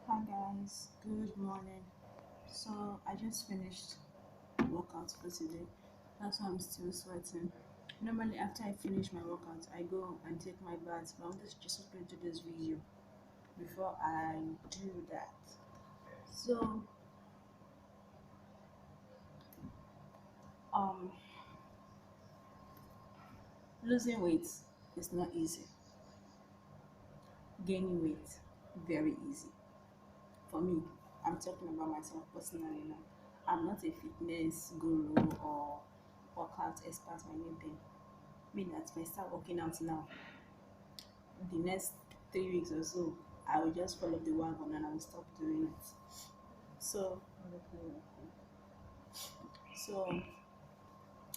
Hi guys, good morning. So I just finished workout for today. That's why I'm still sweating. Normally after I finish my workout, I go and take my bath. But I'm just going to do this video before I do that. So um losing weight is not easy. Gaining weight very easy. For me, I'm talking about myself personally now. I'm not a fitness guru or workout expert or anything. Me that if I start working out now, the next 3 weeks or so, I will just follow the wagon and I will stop doing it. So, so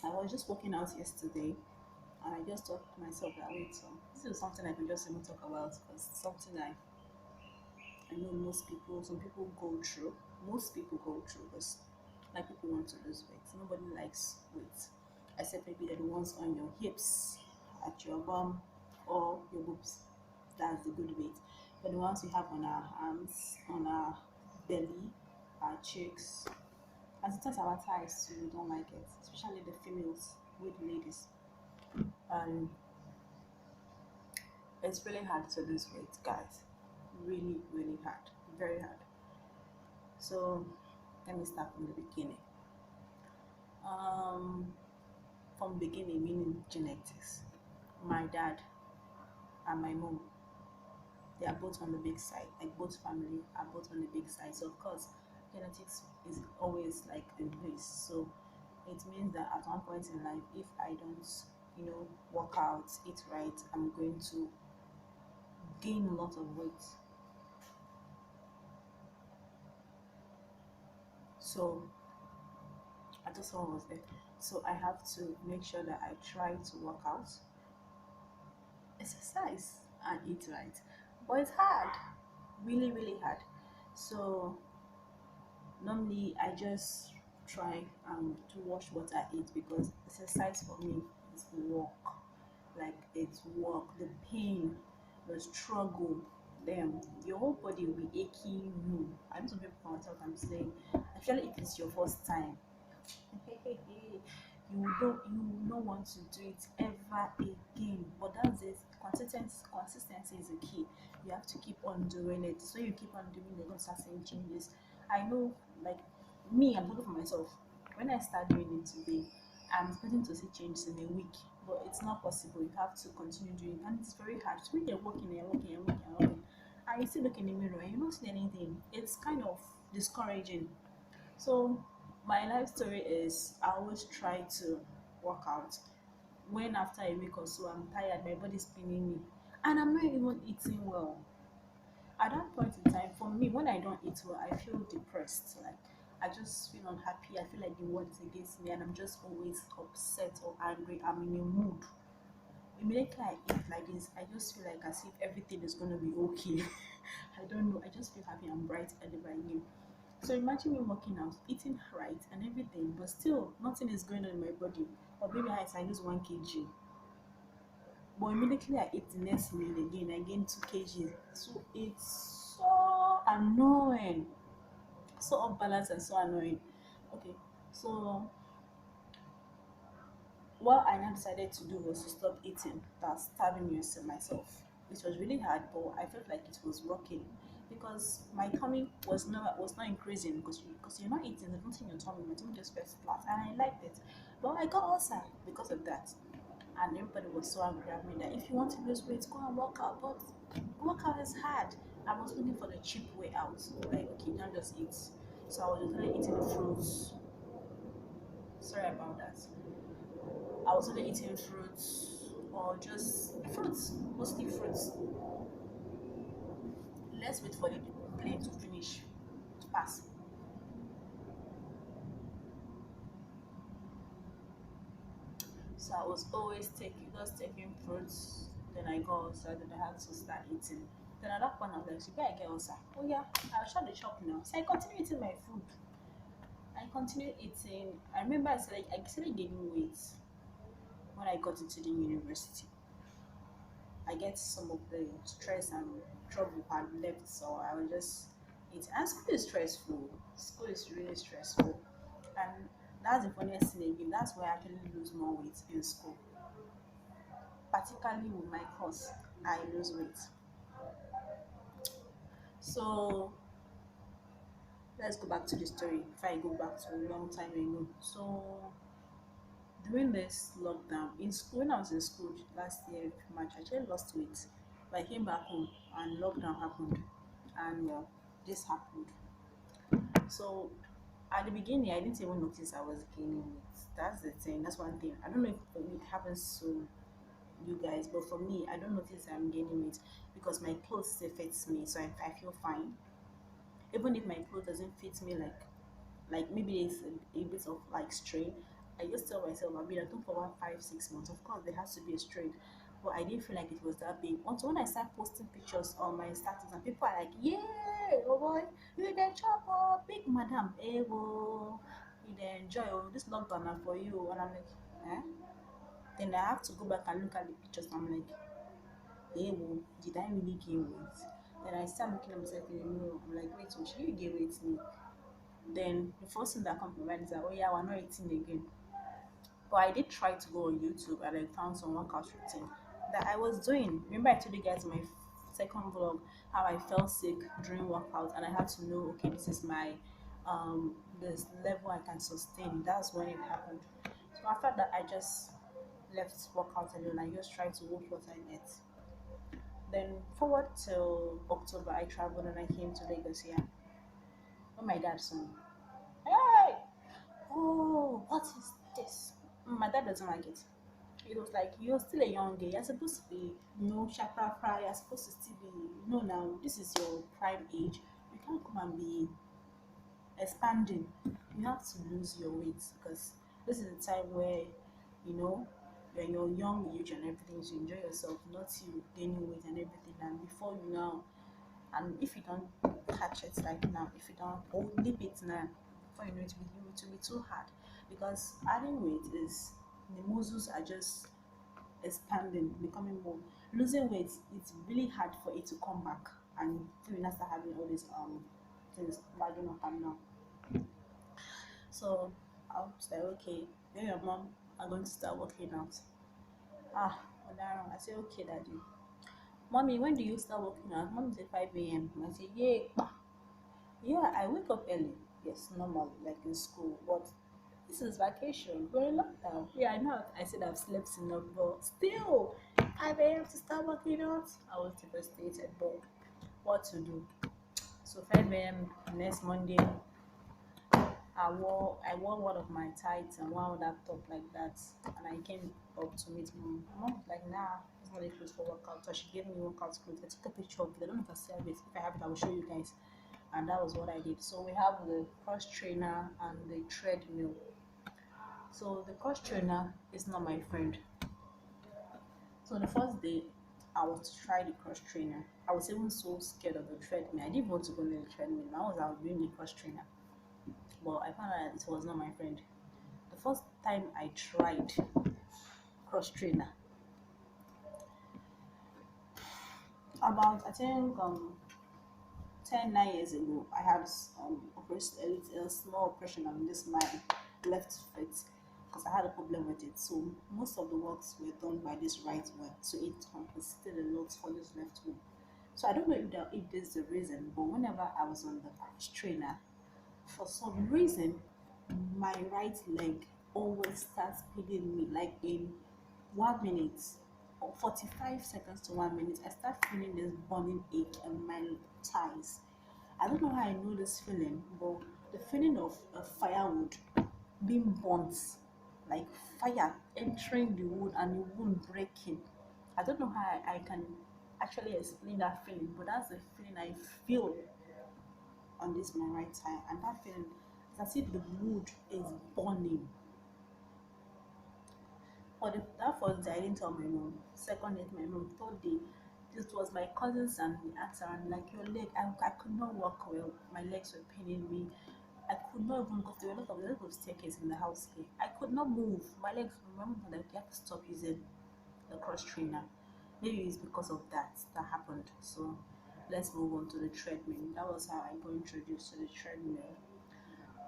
I was just working out yesterday, and I just thought to myself that wait, so this is something I can just even talk about because it's something I know most people, some people go through. Most people go through because like people want to lose weight. Nobody likes weight, except maybe the ones on your hips, at your bum, or your boobs. That's the good weight. But the ones we have on our arms, on our belly, our cheeks, as it is our thighs too, we don't like it, especially the females with ladies. And it's really hard to lose weight, guys. Really, really hard. Very hard. So let me start from the beginning. Um, from beginning, meaning genetics. My dad and my mom, they are both on the big side. Like both family are both on the big side. So of course, genetics is always like in place. So it means that at one point in life, if I don't, work out, eat right, I'm going to gain a lot of weight. So I just someone was there. So I have to make sure that I try to work out, exercise, and eat right. But it's hard, really, really hard. So normally I just try to watch what I eat because exercise for me is work. Like it's work, the pain, the struggle, then your whole body will be aching you. I know some people can tell I'm saying, especially if it's your first time. You don't want to do it ever again. But that's it. Consistency is the key. You have to keep on doing it. So you keep on doing it, you're going to start seeing changes. I know, like me, I'm talking for myself. When I start doing it today, I'm expecting to see changes in a week, but it's not possible. You have to continue doing it, and it's very hard. So when you're working, and you're working, and working, and working, and you still look in the mirror and you don't see anything, it's kind of discouraging. So my life story is I always try to work out. When after a week or so I'm tired, my body's pinning me, and I'm not even eating well. At that point in time, for me, when I don't eat well, I feel depressed. Like I just feel unhappy. I feel like the world is against me, and I'm just always upset or angry. I'm in a mood. Immediately I eat like this, I just feel like as if everything is gonna be okay. I don't know. I just feel happy and bright and new. So imagine me working out, eating right and everything, but still nothing is going on in my body. Or maybe I lose 1 kg. But immediately I eat the next meal again, I gain 2 kg. So it's so annoying. So unbalanced and so annoying. Okay. So what I now decided to do was to stop eating, that's starving myself. It was really hard, but I felt like it was working because my tummy was not increasing because you're not eating, there's nothing in your tummy, my tummy just felt flat, and I liked it. But I got ulcer because of that, and everybody was so angry at me that if you want to lose weight, go and work out. But workout is hard. I was looking for the cheap way out. Like okay, you don't just eat. So I was literally eating fruits. Sorry about that. I was only eating fruits or just fruits, mostly fruits. Let's wait for the plane to finish, to pass. So I was always taking fruits. Then I got outside and I had to start eating. Then at that point I was like, should I get outside? Oh yeah, I'll shut the shop now. So I continued eating my food. I continued eating. I remember I started gaining weight when I got into the university. I get some of the stress and trouble had left, so I was just it. And school is stressful. School is really stressful. And that's the funniest thing again. That's why I actually lose more weight in school. Particularly with my course, I lose weight. So let's go back to the story. If I go back to a long time ago. So during this lockdown in school, when I was in school last year, March, I actually lost weight. But I came back home and lockdown happened. And well, this happened. So at the beginning, I didn't even notice I was gaining weight. That's the thing. That's one thing. I don't know if it happens to you guys, but for me, I don't notice I'm gaining weight because my clothes still fits me, so I feel fine. Even if my clothes doesn't fit me, like maybe there's a bit of like strain, I just tell myself I've been at home for about 5 6 months. Of course, there has to be a strain, but I didn't feel like it was that big. Until when I start posting pictures on my status, and people are like, "Yeah, oh boy, you dey chop oh, big madam, eh, oh, you dey enjoy oh, this lockdown na for you." And I'm like, eh? Then I have to go back and look at the pictures. I'm like, eh, oh, did I really gain weight? Then I start looking at myself in the mirror. I'm like, wait, oh, should you gain weight? Me? Then the first thing that comes to mind is that, oh yeah, we're not eating again. But I did try to go on YouTube and I found some workout routine that I was doing. Remember, I told you guys in my second vlog how I felt sick during workout and I had to know, okay, this is my this level I can sustain. That's when it happened. So after that, I just left workout alone. I just tried to watch what I ate. Then forward till October, I traveled and I came to Lagos here. When my dad saw me, hey, oh, what is this? My dad doesn't like it. He was like, you're still a young girl. You're supposed to be, sharper. You're supposed to still be, now this is your prime age. You can't come and be expanding. You have to lose your weight because this is the time where, you know, you're in your young age and everything. So enjoy yourself, not you gaining weight and everything. And before you now, and if you don't catch it like now, if you don't leave it now, before you know it will be too hard because adding weight is the muscles are just expanding, becoming more. Losing weight, it's really hard for it to come back, and you not start having all these things bagging up and down. So I was like, okay, then your mom are going to start working out. Ah, but then I say, okay, daddy. Mommy, when do you start working out? Mom say 5 a.m. I say, yeah. Yeah, I wake up early. Yes, normal, like in school. But this is vacation. We're in lockdown. Yeah, I know. I said I've slept enough, but still, 5 a.m. to start working out. I was devastated, but what to do? So 5 a.m. next Monday, I wore one of my tights and one other top like that, and I came up to meet mom. Mom was like, nah, it's not a clothes for workout. So she gave me workout clothes. I took a picture of it. I don't know if I still have it. If I have it, I will show you guys. And that was what I did. So we have the cross trainer and the treadmill. So the cross trainer is not my friend. So the first day I was to try the cross trainer. I was even so scared of the treadmill. I didn't want to go near the treadmill. I was doing the cross trainer. But I found out that it was not my friend. The first time I tried cross trainer, about I think 9 years ago, I had a small operation on this my left foot because I had a problem with it. So most of the works were done by this right one, so it compensated a lot for this left one. So I don't know if this is the reason, but whenever I was on the cross trainer, for some reason, my right leg always starts paining me like in 1 minute or 45 seconds to 1 minute. I start feeling this burning ache in my thighs. I don't know how I know this feeling, but the feeling of a firewood being burnt, like fire entering the wood and the wood breaking. I don't know how I can actually explain that feeling, but that's the feeling I feel on this my right side, and that feeling is as if the wood is burning. For that first day, I didn't tell my mom. Second day, my mom. Third day, this was my cousins and the aunts around. Like your leg, I could not walk well. My legs were paining me. I could not even because there were a lot of staircase in the house here. I could not move. My legs. My mom was like, you have to stop using the cross trainer. Maybe it's because of that happened. So let's move on to the treadmill. That was how I got introduced to the treadmill.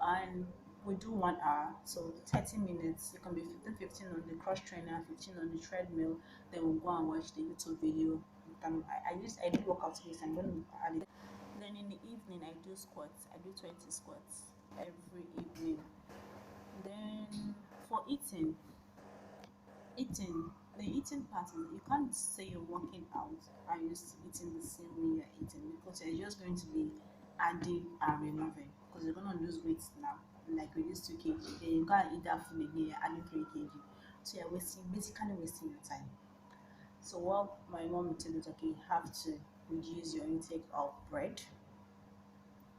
And we do 1 hour, so 30 minutes. You can be 15 on the cross trainer, 15 on the treadmill. Then we'll go and watch the YouTube video. I do workout this. I'm going to add it. Then in the evening, I do squats. I do 20 squats every evening. Then for eating, the eating pattern, you can't say you're working out and you're still eating the same way you're eating, because you're just going to be adding and removing, because you're going to lose weight now, like reduce 2 kg, then you go and eat that food again, you're adding 3 kg. So you're basically wasting your time. So what my mom would tell is, okay, you have to reduce your intake of bread.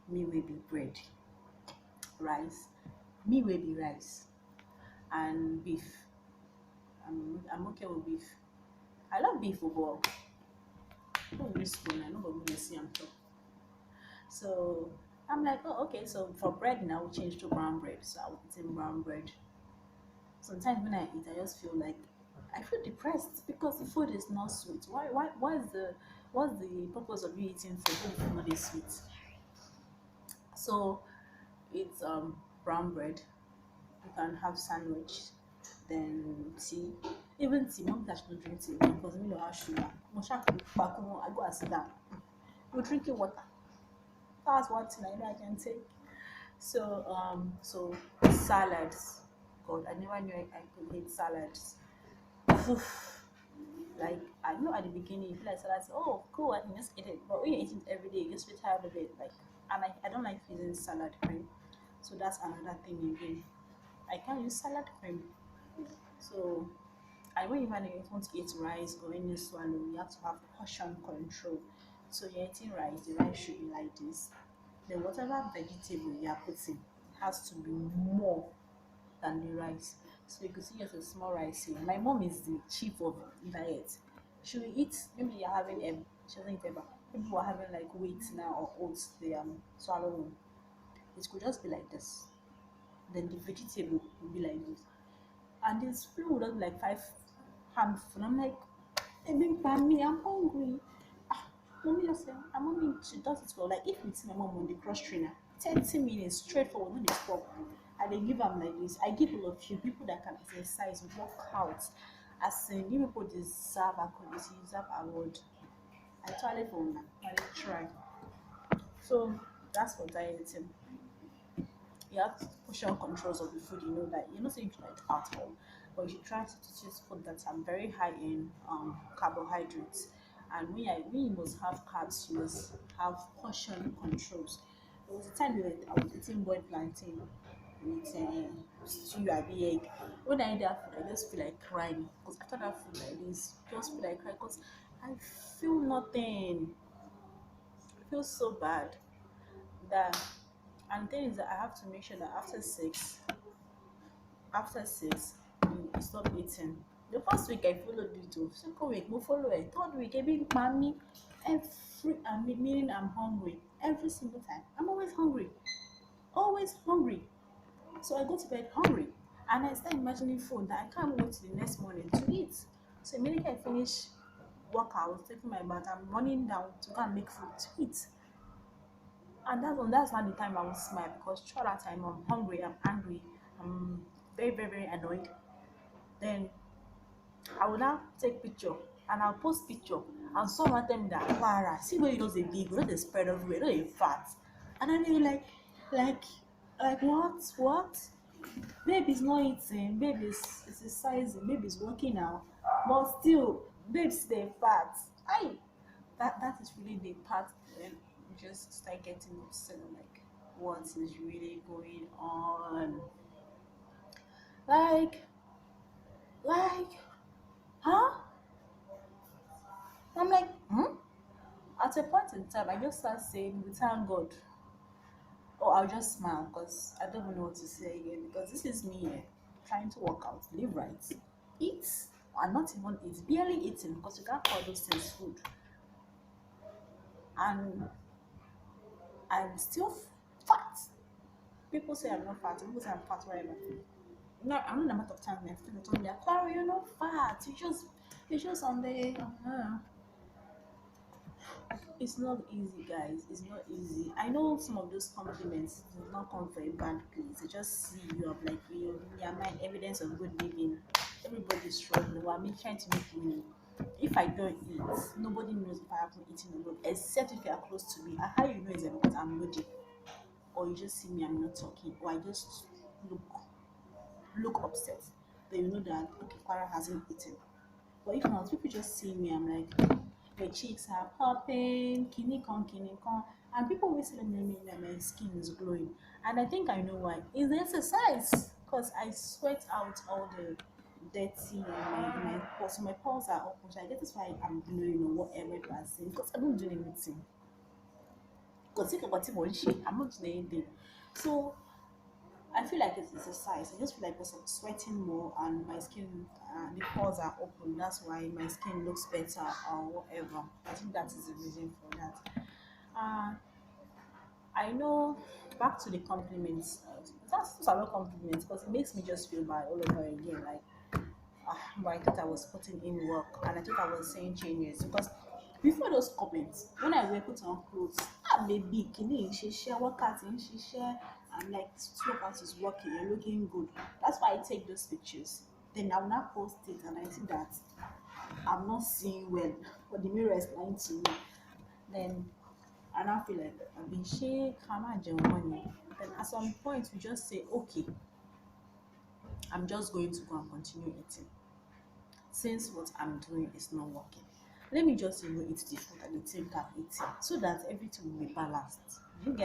Me will be bread, rice, me will be rice, and beef. I'm okay with beef. I love beef, but don't use spoon. I know what we see on top. So I'm like, oh, okay. So for bread now, we change to brown bread. So I was eating brown bread. Sometimes when I eat, I just feel like I feel depressed because the food is not sweet. What's the purpose of you eating food when the food not is sweet? So it's brown bread. You can have sandwich, then tea. Even tea, mom that should not drink tea because me no have sugar. I go and sit down. We're drinking water. That's one thing I know I can take. So salads. God, I never knew I could hate salads. Like I know at the beginning, you feel like salads. Oh, cool, I can just eat it. But when you eat it every day, you just feel tired of it. Like, and I don't like using salad cream. So that's another thing again. I can't use salad cream. So and when you want to eat rice or any swallow, you have to have portion control. So you're eating rice, the rice should be like this. Then whatever vegetable you are putting has to be more than the rice. So you could see just a small rice here. My mom is the chief of diet. She will eat, maybe you're having she doesn't eat ever. People are having like wheat now or oats, they swallow. It could just be like this. Then the vegetable will be like this. And this food would have like 5 handful. I'm like, hey, big me, I'm hungry. Ah, mommy just said, and mommy, she does it well. Like, if you see my mom on the cross trainer, 30 minutes straight forward, when they stop, and they give them like this. I give all of you people that can exercise, work out. As in, you people deserve accolades, you deserve award. I totally for now, I dey try. So, that's for dieting. You have portion controls of the food, you know that you're not saying you should eat at all, but you should try to choose food that are very high in carbohydrates. And when you must have carbs, you must have portion controls. There was a time that I was eating boiled plantain with stew and egg. When I eat that food, I just feel like crying because after that food like this, just feel like crying because I feel nothing. I feel so bad that. And the thing is that I have to make sure that after 6, you stop eating. The first week I followed it too. Second week, we follow it. Third week, I been mommy meaning I'm hungry every single time. I'm always hungry. So I go to bed hungry, and I start imagining food that I can't wait till the next morning to eat. So immediately I finish workout, taking my bath, I'm running down to go and make food to eat. And that's not the time I will smile because throughout that time I'm hungry, I'm angry, I'm very, very, very annoyed. Then I will now take picture and I'll post picture and someone tell me that Clara, see where you know the big, not the spread everywhere, not the fat. And then they like like what? Baby's not eating, baby's exercising, baby's working out, but still babe's the fat. I that is really the part when you just start getting upset. I'm like, what is really going on? Like, like, huh? I'm like, hmm? At a point in time, I just start saying, we thank God. Or I'll just smile because I don't even know what to say again. Because this is me trying to work out, live right, eat, and not even eat, barely eating because you can't call those things food. And I'm still fat. People say I'm not fat, people say I'm fat, whatever. No, I'm not the amount of time my friend told me that Clara, you're not fat. You just on the It's not easy, guys. It's not easy. I know some of those compliments do not come for a bad place. They just see you have like in their mind evidence of good living. Everybody's struggling. Well, I'm trying to make money. If I don't eat, nobody knows if I haven't eaten a lot, except if you are close to me. And how you know is that because I'm moody, or you just see me, I'm not talking, or I just look look upset. Then you know that okay, Clara hasn't eaten. But if not, people just see me, I'm like, my cheeks are popping, kini con. And people always tell me that my skin is glowing. And I think I know why. It's the exercise. Because I sweat out all the dirty in my pores. So my pores are open. So I guess that's why I'm glowing or whatever you are saying. Because I'm not doing anything. Because think about it, I'm not doing anything. So I feel like it's exercise. I just feel like because I'm sweating more and my skin, the pores are open. That's why my skin looks better or whatever. I think that is the reason for that. Uh, I know. Back to the compliments. Those are not compliments because it makes me just feel bad all over again. Like but I thought I was putting in work and I thought I was saying changes because before those comments, when I wear put on clothes, baby, kini she share workout in she share and like this workout is working, you're looking good. That's why I take those pictures. Then I will not post it and I see that I'm not seeing well, but the mirror is lying to me. Then I now feel like I've been shake, money. Then at some point we just say, okay, I'm just going to go and continue eating. Since what I'm doing is not working. Let me just eat the food at the same time eating so that everything will be balanced. You get